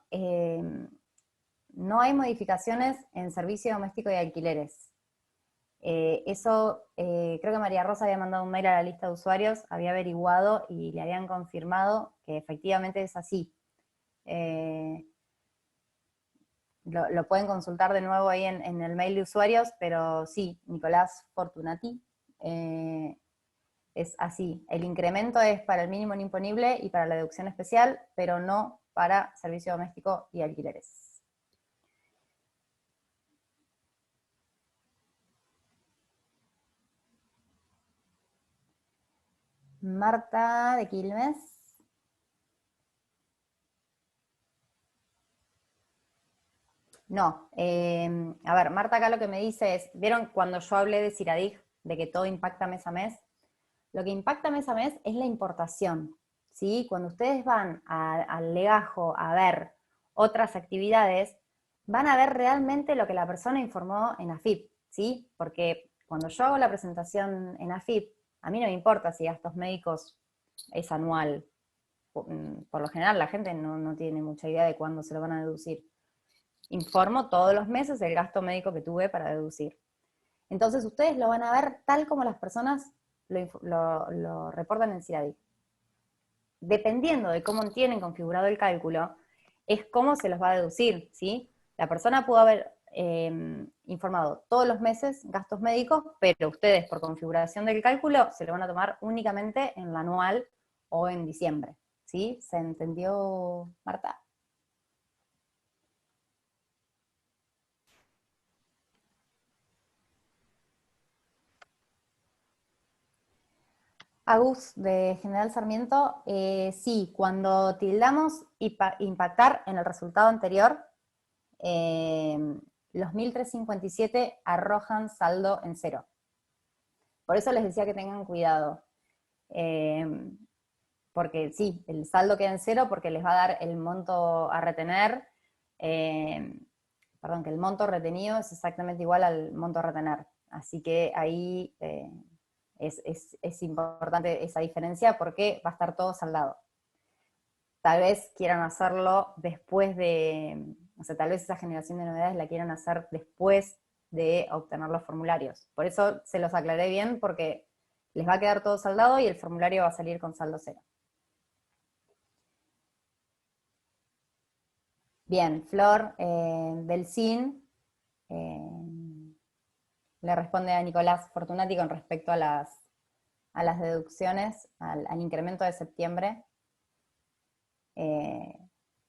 hay modificaciones en servicio doméstico y alquileres. Eso, creo que María Rosa había mandado un mail a la lista de usuarios, había averiguado y le habían confirmado que efectivamente es así. Lo pueden consultar de nuevo ahí en el mail de usuarios, pero sí, Nicolás Fortunati, es así. El incremento es para el mínimo no imponible y para la deducción especial, pero no para servicio doméstico y alquileres. Marta de Quilmes. No, a ver, Marta acá lo que me dice es, ¿vieron cuando yo hablé de CIRADIG, de que todo impacta mes a mes? Lo que impacta mes a mes es la importación, ¿sí? Cuando ustedes van al legajo a ver otras actividades, van a ver realmente lo que la persona informó en AFIP, ¿sí? Porque cuando yo hago la presentación en AFIP, a mí no me importa si gastos médicos es anual. Por lo general la gente no tiene mucha idea de cuándo se lo van a deducir. Informo todos los meses el gasto médico que tuve para deducir. Entonces ustedes lo van a ver tal como las personas lo reportan en CIRADIG. Dependiendo de cómo tienen configurado el cálculo, es cómo se los va a deducir, ¿sí? La persona pudo haber informado todos los meses gastos médicos, pero ustedes por configuración del cálculo se lo van a tomar únicamente en la anual o en diciembre, ¿sí? ¿Se entendió, Marta? Agus, de General Sarmiento, sí, cuando tildamos impactar en el resultado anterior, los 1.357 arrojan saldo en cero. Por eso les decía que tengan cuidado. Porque sí, el saldo queda en cero porque les va a dar el monto a retener, perdón, que el monto retenido es exactamente igual al monto a retener. Así que ahí es importante esa diferencia porque va a estar todo saldado. Tal vez quieran hacerlo después de, o sea, tal vez esa generación de novedades la quieran hacer después de obtener los formularios. Por eso se los aclaré bien porque les va a quedar todo saldado y el formulario va a salir con saldo cero. Bien, Flor del CIN le responde a Nicolás Fortunati con respecto a las deducciones, al incremento de septiembre,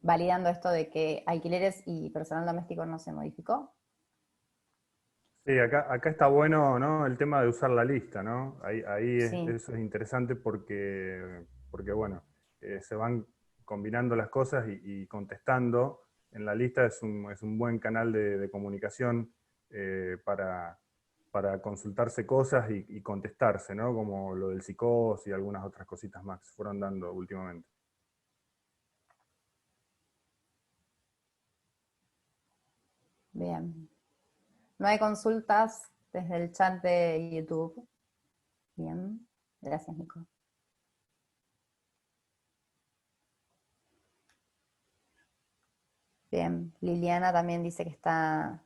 validando esto de que alquileres y personal doméstico no se modificó. Sí, acá está bueno, ¿no? El tema de usar la lista, ¿no? Ahí Sí. eso es interesante porque bueno, se van combinando las cosas y contestando en la lista es un buen canal de comunicación para consultarse cosas y contestarse, ¿no? Como lo del psicos y algunas otras cositas más que se fueron dando últimamente. Bien. No hay consultas desde el chat de YouTube. Bien, gracias Nico. Bien, Liliana también dice que está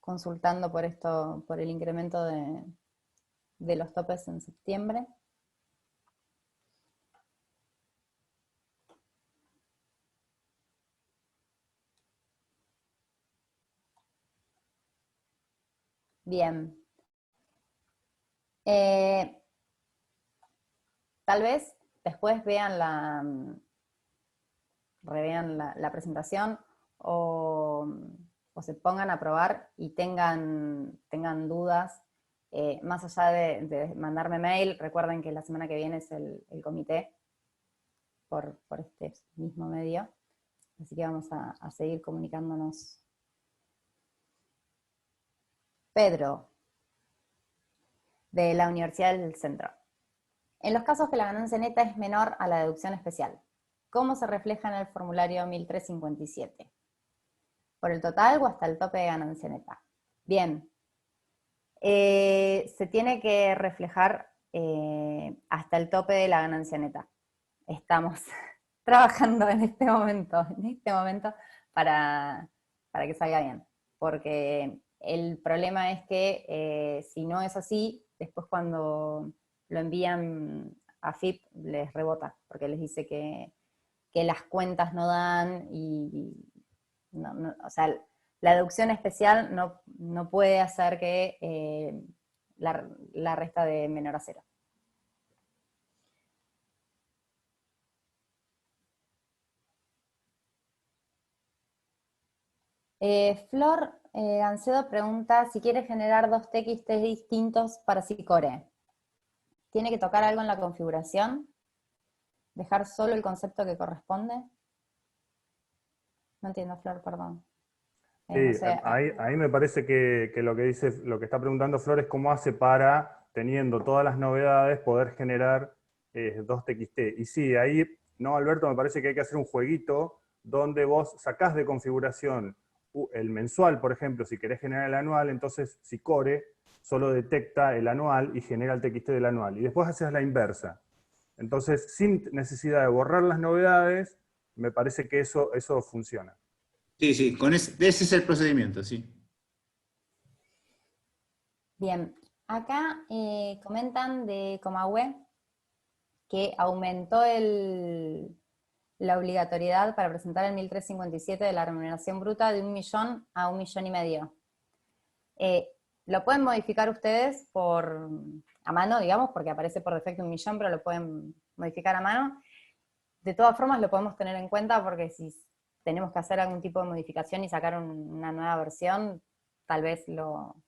consultando por esto, por el incremento de los topes en septiembre. Bien. Tal vez después revean la presentación o se pongan a probar y tengan dudas. Más allá de mandarme mail, recuerden que la semana que viene es el comité por este mismo medio. Así que vamos a seguir comunicándonos. Pedro, de la Universidad del Centro. En los casos que la ganancia neta es menor a la deducción especial, ¿cómo se refleja en el formulario 1357? ¿Por el total o hasta el tope de ganancia neta? Bien. Se tiene que reflejar hasta el tope de la ganancia neta. Estamos trabajando en este momento para que salga bien. Porque el problema es que si no es así, después cuando lo envían a FIP les rebota, porque les dice que las cuentas no dan y o sea, la deducción especial no puede hacer que la resta de menor a cero. Flor Gancedo pregunta si quiere generar dos TXT distintos para Sicore. ¿Tiene que tocar algo en la configuración? ¿Dejar solo el concepto que corresponde? No entiendo, Flor, perdón. Sí, No sé. ahí me parece que lo que está preguntando Flor es cómo hace para, teniendo todas las novedades, poder generar dos TXT. Y sí, ahí, no, Alberto, me parece que hay que hacer un jueguito donde vos sacás de configuración el mensual, por ejemplo, si querés generar el anual, entonces Sicore solo detecta el anual y genera el TXT del anual. Y después haces la inversa. Entonces, sin necesidad de borrar las novedades, me parece que eso funciona. Sí, ese es el procedimiento, sí. Bien, acá comentan de Comahue que aumentó la obligatoriedad para presentar el 1357 de la remuneración bruta de 1 millón a 1,5 millones. Lo pueden modificar ustedes a mano, digamos, porque aparece por defecto 1 millón, pero lo pueden modificar a mano. De todas formas lo podemos tener en cuenta porque si tenemos que hacer algún tipo de modificación y sacar una nueva versión, tal vez lo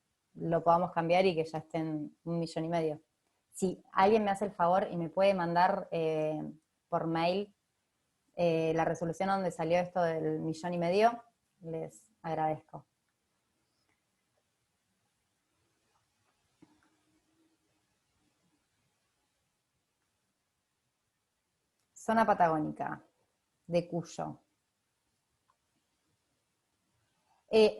podamos cambiar y que ya estén 1,5 millones. Si alguien me hace el favor y me puede mandar por mail la resolución donde salió esto del 1,5 millones, les agradezco. zona patagónica de Cuyo.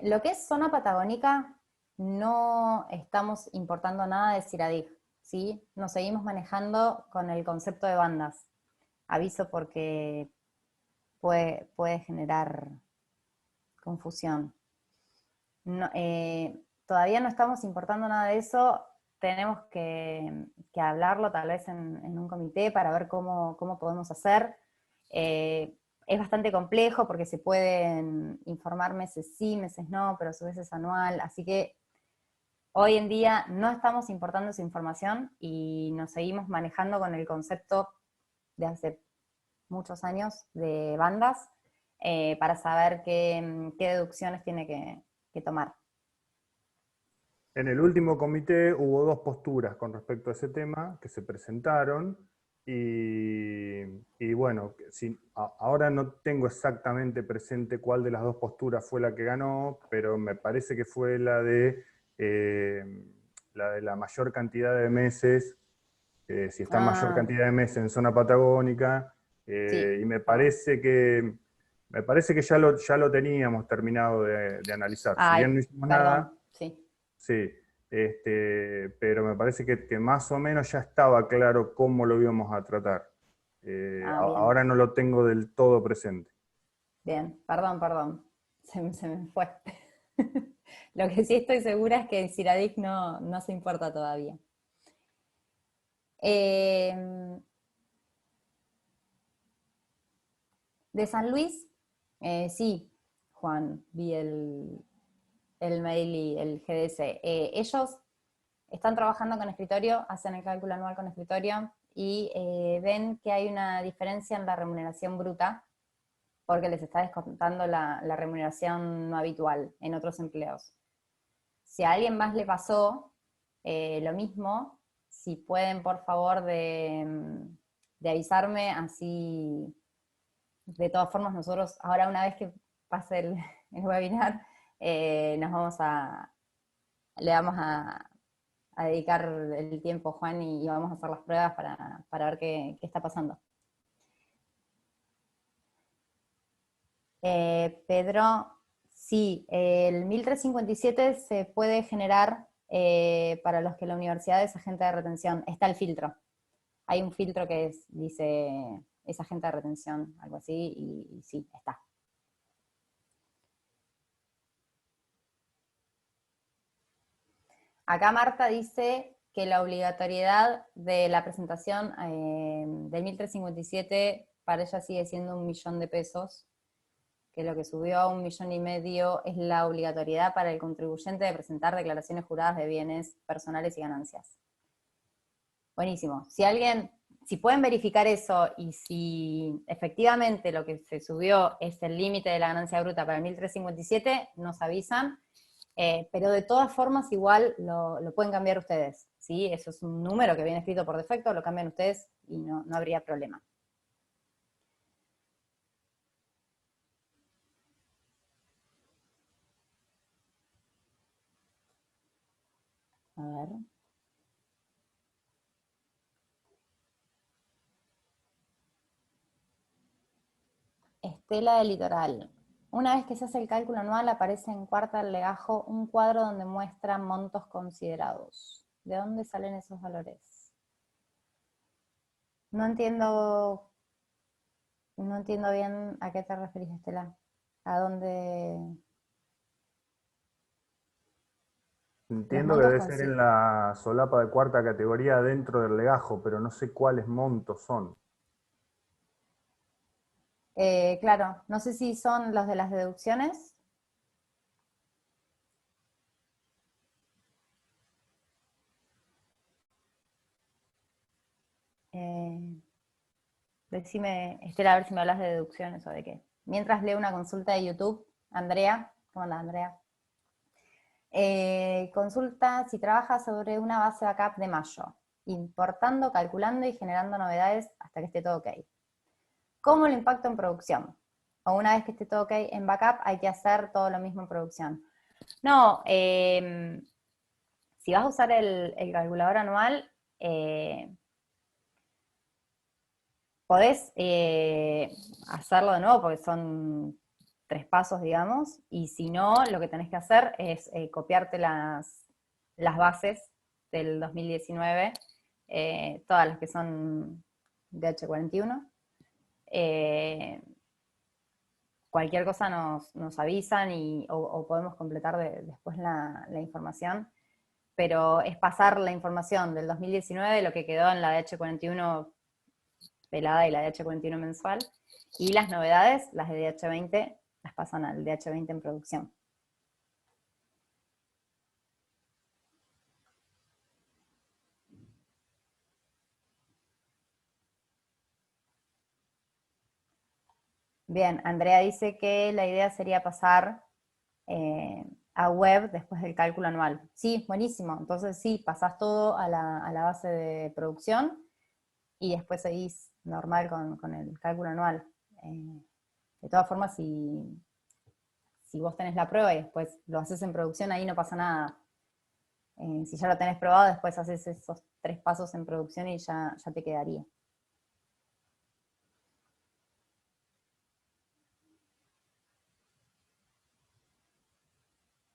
Lo que es zona patagónica, no estamos importando nada de Ciradig, ¿sí? Nos seguimos manejando con el concepto de bandas. Aviso porque puede generar confusión. No, todavía no estamos importando nada de eso, tenemos que hablarlo tal vez en un comité para ver cómo podemos hacer. Es bastante complejo porque se pueden informar meses sí, meses no, pero a su vez es anual, así que hoy en día no estamos importando esa información y nos seguimos manejando con el concepto de hace muchos años de bandas para saber qué deducciones tiene que tomar. En el último comité hubo dos posturas con respecto a ese tema que se presentaron y bueno, ahora no tengo exactamente presente cuál de las dos posturas fue la que ganó, pero me parece que fue la de la mayor cantidad de meses, si está mayor cantidad de meses en zona patagónica, Sí, y me parece que ya lo teníamos terminado de analizar. Si ay, bien no hicimos nada. perdón, sí. Sí, pero me parece que más o menos ya estaba claro cómo lo íbamos a tratar. Bien. Ahora no lo tengo del todo presente. Bien, perdón. Se me fue. Lo que sí estoy segura es que en Ciradig no se importa todavía. De San Luis, sí, Juan, vi el mail y el GDS. Ellos están trabajando con escritorio, hacen el cálculo anual con escritorio y ven que hay una diferencia en la remuneración bruta porque les está descontando la remuneración no habitual en otros empleos. Si a alguien más le pasó lo mismo, si pueden por favor de avisarme, así de todas formas nosotros ahora una vez que pase el webinar, le vamos a dedicar el tiempo, Juan, y vamos a hacer las pruebas para ver qué está pasando. Pedro, sí, el 1357 se puede generar para los que la universidad es agente de retención. Está el filtro. Hay un filtro que dice es agente de retención, algo así, y sí, está. Acá Marta dice que la obligatoriedad de la presentación del 1357 para ella sigue siendo 1.000.000 de pesos, que lo que subió a 1,5 millones es la obligatoriedad para el contribuyente de presentar declaraciones juradas de bienes personales y ganancias. Buenísimo. Si pueden verificar eso y si efectivamente lo que se subió es el límite de la ganancia bruta para el 1357, nos avisan. Pero de todas formas igual lo pueden cambiar ustedes, ¿sí? Eso es un número que viene escrito por defecto, lo cambian ustedes y no habría problema. A ver. Estela del Litoral. Una vez que se hace el cálculo anual, aparece en cuarta del legajo un cuadro donde muestra montos considerados. ¿De dónde salen esos valores? No entiendo bien a qué te referís, Estela. ¿A dónde? Entiendo que debe ser en la solapa de cuarta categoría dentro del legajo, pero no sé cuáles montos son. Claro, no sé si son los de las deducciones. Decime, Estela, a ver si me hablas de deducciones o de qué. Mientras leo una consulta de YouTube, Andrea, ¿cómo andas, Andrea? Consulta si trabaja sobre una base backup de mayo, importando, calculando y generando novedades hasta que esté todo ok. ¿Cómo lo impacto en producción? O una vez que esté todo ok en backup, hay que hacer todo lo mismo en producción. No, si vas a usar el calculador anual, Podés hacerlo de nuevo porque son 3 pasos, digamos, y si no, lo que tenés que hacer es copiarte las bases del 2019, todas las que son de H41. Cualquier cosa nos avisan o podemos completar después la información, pero es pasar la información del 2019, lo que quedó en la de H41 pelada y la de H41 mensual, y las novedades, las de DH20, las pasan al DH20 en producción. Bien, Andrea dice que la idea sería pasar a web después del cálculo anual. Sí, buenísimo. Entonces sí, pasás todo a la base de producción y después seguís normal con el cálculo anual. De todas formas, si vos tenés la prueba y después lo haces en producción, ahí no pasa nada. Si ya lo tenés probado, después haces esos 3 pasos en producción y ya te quedaría.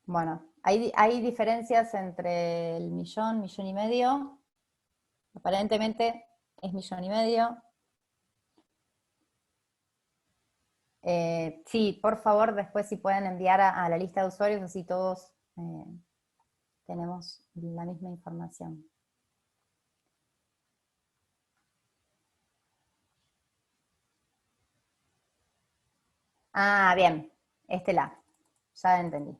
Bueno, hay diferencias entre el millón y medio. Aparentemente es 1,5 millones. Sí, por favor, después si pueden enviar a la lista de usuarios, así todos tenemos la misma información. Ah, bien, Estela, ya entendí.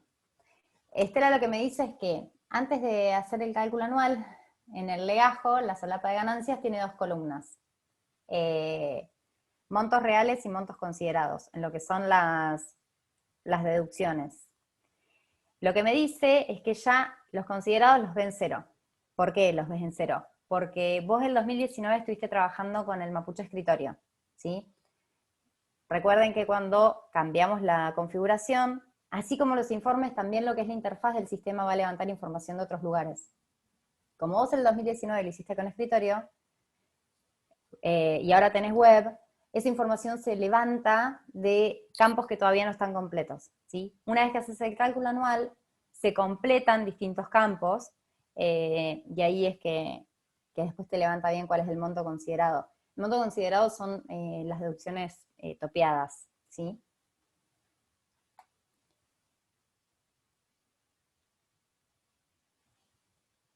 Estela lo que me dice es que antes de hacer el cálculo anual, en el legajo, la solapa de ganancias tiene 2 columnas. Montos reales y montos considerados, en lo que son las deducciones. Lo que me dice es que ya los considerados los ven 0. ¿Por qué los ves en 0? Porque vos en el 2019 estuviste trabajando con el Mapuche Escritorio, ¿sí? Recuerden que cuando cambiamos la configuración, así como los informes, también lo que es la interfaz del sistema va a levantar información de otros lugares. Como vos en el 2019 lo hiciste con escritorio, y ahora tenés web, esa información se levanta de campos que todavía no están completos, ¿sí? Una vez que haces el cálculo anual, se completan distintos campos, y ahí es que después te levanta bien cuál es el monto considerado. El monto considerado son las deducciones topeadas, ¿sí?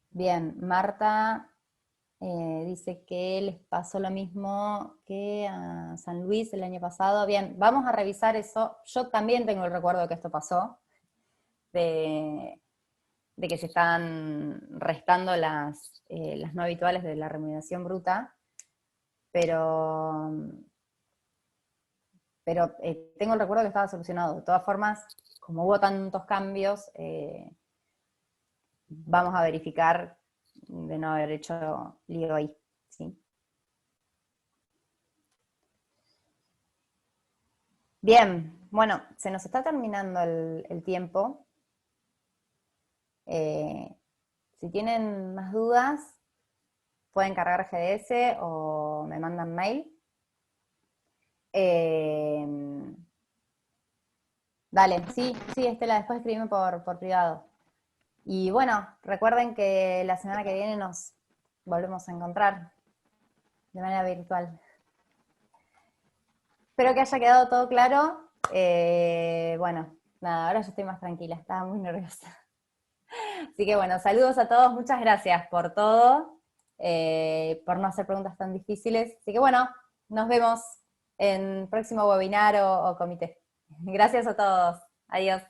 Bien, Marta dice que les pasó lo mismo que a San Luis el año pasado. Bien, vamos a revisar eso. Yo también tengo el recuerdo de que esto pasó, de que se están restando las no habituales de la remuneración bruta, pero tengo el recuerdo que estaba solucionado. De todas formas, como hubo tantos cambios, vamos a verificar de no haber hecho lío ahí, ¿sí? Bien, bueno, se nos está terminando el tiempo. Si tienen más dudas, pueden cargar GDS o me mandan mail. Dale, sí, Estela, después escribime por privado. Y bueno, recuerden que la semana que viene nos volvemos a encontrar de manera virtual. Espero que haya quedado todo claro. Bueno, nada, ahora yo estoy más tranquila, estaba muy nerviosa. Así que bueno, saludos a todos, muchas gracias por todo, por no hacer preguntas tan difíciles. Así que bueno, nos vemos en próximo webinar o comité. Gracias a todos, adiós.